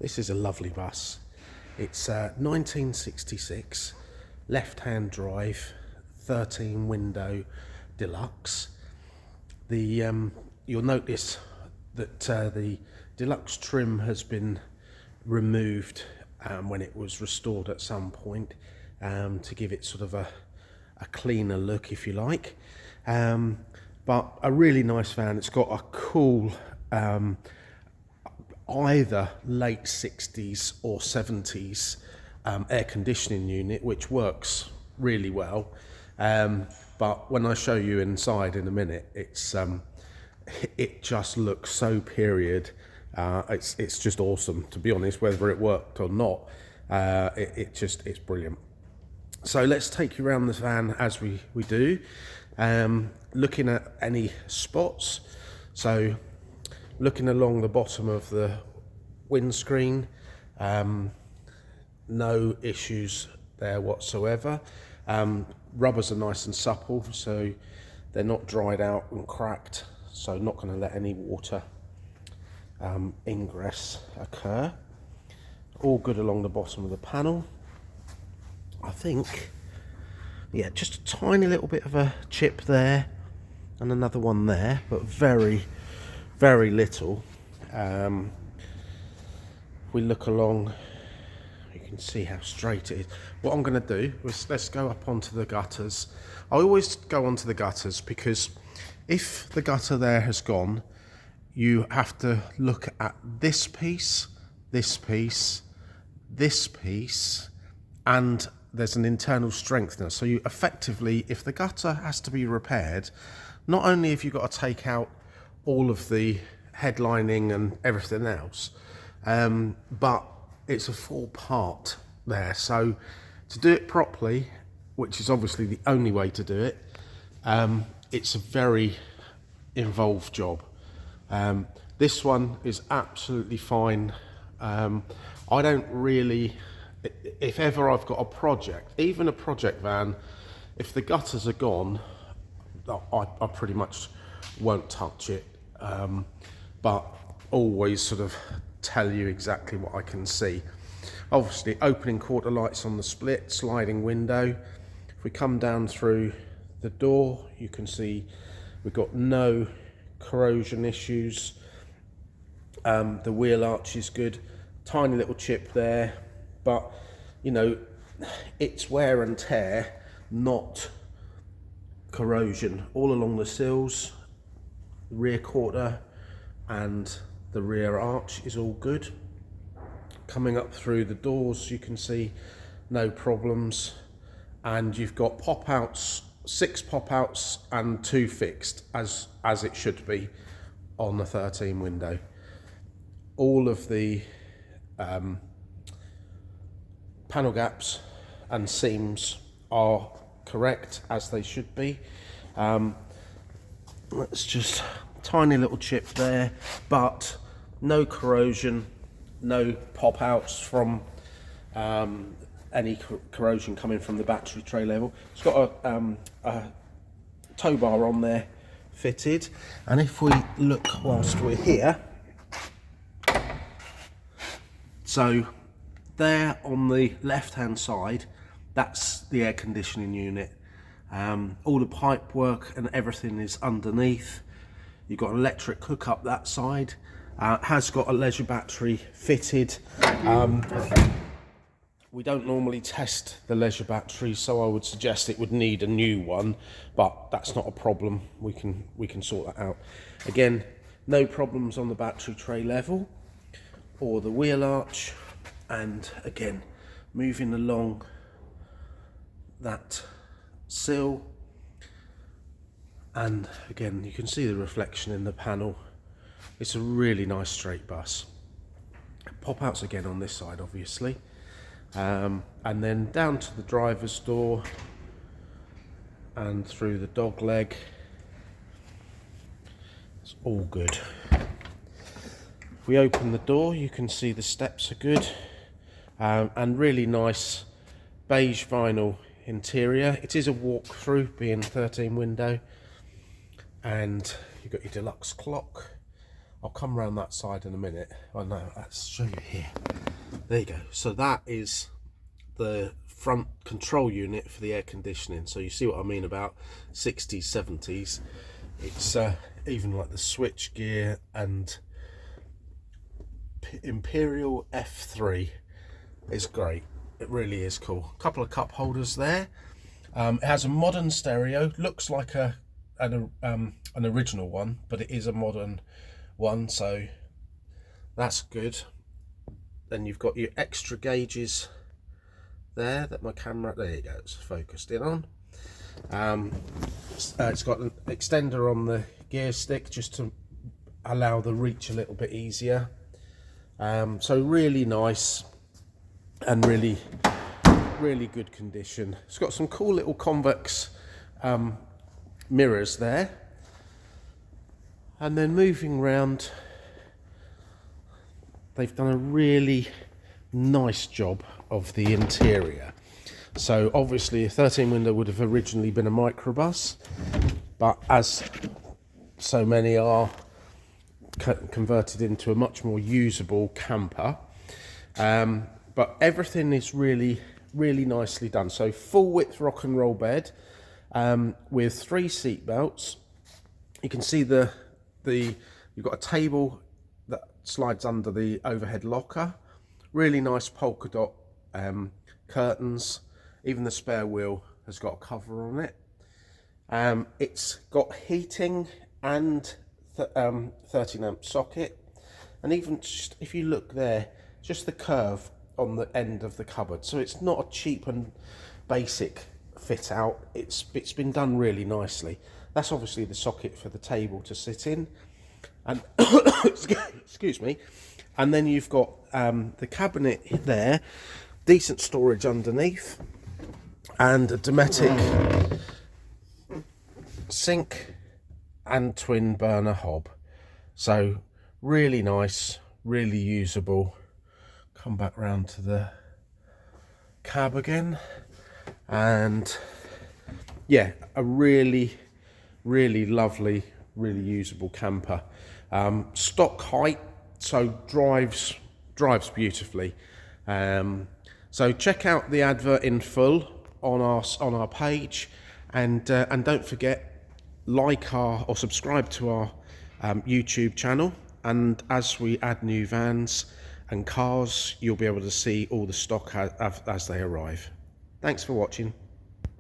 This is a lovely bus. It's 1966, left-hand drive, 13 window deluxe. You'll notice that the deluxe trim has been removed when it was restored at some point to give it sort of a cleaner look, if you like. But a really nice van. It's got a cool either late 60s or 70s air conditioning unit, which works really well. But when I show you inside in a minute, it just looks so period. It's just awesome, to be honest, whether it worked or not. It's brilliant. So let's take you around this van as we do, looking at any spots. So looking along the bottom of the windscreen, no issues there whatsoever. Rubbers are nice and supple, so they're not dried out and cracked, so not going to let any water ingress occur. All good along the bottom of the panel. I think, yeah, just a tiny little bit of a chip there and another one there, but very, very little. We look along, you can see how straight it is. What I'm going to do is let's go up onto the gutters. I always go onto the gutters because if the gutter there has gone, you have to look at this piece, this piece, this piece, and there's an internal strengthener. So you effectively, if the gutter has to be repaired, not only have you got to take out all of the headlining and everything else, but it's a full part there. So to do it properly, which is obviously the only way to do it, it's a very involved job. This one is absolutely fine. I don't really, if ever I've got a project, even a project van, if the gutters are gone, I pretty much won't touch it, but always sort of tell you exactly what I can see. Obviously opening quarter lights on the split, sliding window. If we come down through the door, you can see we've got no corrosion issues. The wheel arch is good, tiny little chip there, but you know, it's wear and tear, not corrosion. All along the sills, the rear quarter and the rear arch is all good. Coming up through the doors, you can see no problems, and you've got pop outs, 6 pop outs and 2 fixed, as it should be on the 13 window. All of the panel gaps and seams are correct, as they should be. Let's just, tiny little chip there, but no corrosion, no pop outs from any corrosion coming from the battery tray level. It's got a tow bar on there fitted, and if we look whilst we're here, so there on the left hand side, that's the air conditioning unit. All the pipe work and everything is underneath. You've got an electric hookup that side. Has got a leisure battery fitted. We don't normally test the leisure battery, so I would suggest it would need a new one, but that's not a problem. We can sort that out. Again, no problems on the battery tray level or the wheel arch. And again, moving along that sill, and again you can see the reflection in the panel. It's a really nice straight bus. Pop outs again on this side, obviously, and then down to the driver's door and through the dog leg. It's all good. If we open the door, you can see the steps are good, and really nice beige vinyl interior. It is a walk-through, being 13 window, and you've got your deluxe clock. I'll come around that side in a minute. Oh no, let's show you here. There you go. So that is the front control unit for the air conditioning. So you see what I mean about 60s, 70s. It's even like the switch gear and Imperial F3 is great. It really is cool. A couple of cup holders there. It has a modern stereo. Looks like an original one, but it is a modern one, so that's good. Then you've got your extra gauges there that my camera, there you go, it's focused in on. It's got an extender on the gear stick just to allow the reach a little bit easier. So really nice and really good condition. It's got some cool little convex mirrors there. And then moving round, they've done a really nice job of the interior. So obviously a 13 window would have originally been a microbus, but as so many are converted into a much more usable camper. But everything is really nicely done. So full width rock and roll bed with 3 seat belts. You can see you've got a table that slides under the overhead locker. Really nice polka dot curtains. Even the spare wheel has got a cover on it. It's got heating and 13 amp socket, and even just, if you look there, just the curve on the end of the cupboard. So it's not a cheap and basic fit out. It's been done really nicely. That's obviously the socket for the table to sit in, and excuse me. And then you've got the cabinet there, decent storage underneath, and a Dometic sink and twin burner hob. So really nice, really usable. Come back round to the cab again, and yeah, a really lovely, really usable camper. Stock height, so drives beautifully. So check out the advert in full on our page, and don't forget, like or subscribe to our YouTube channel, and as we add new vans and cars, you'll be able to see all the stock as they arrive. Thanks for watching.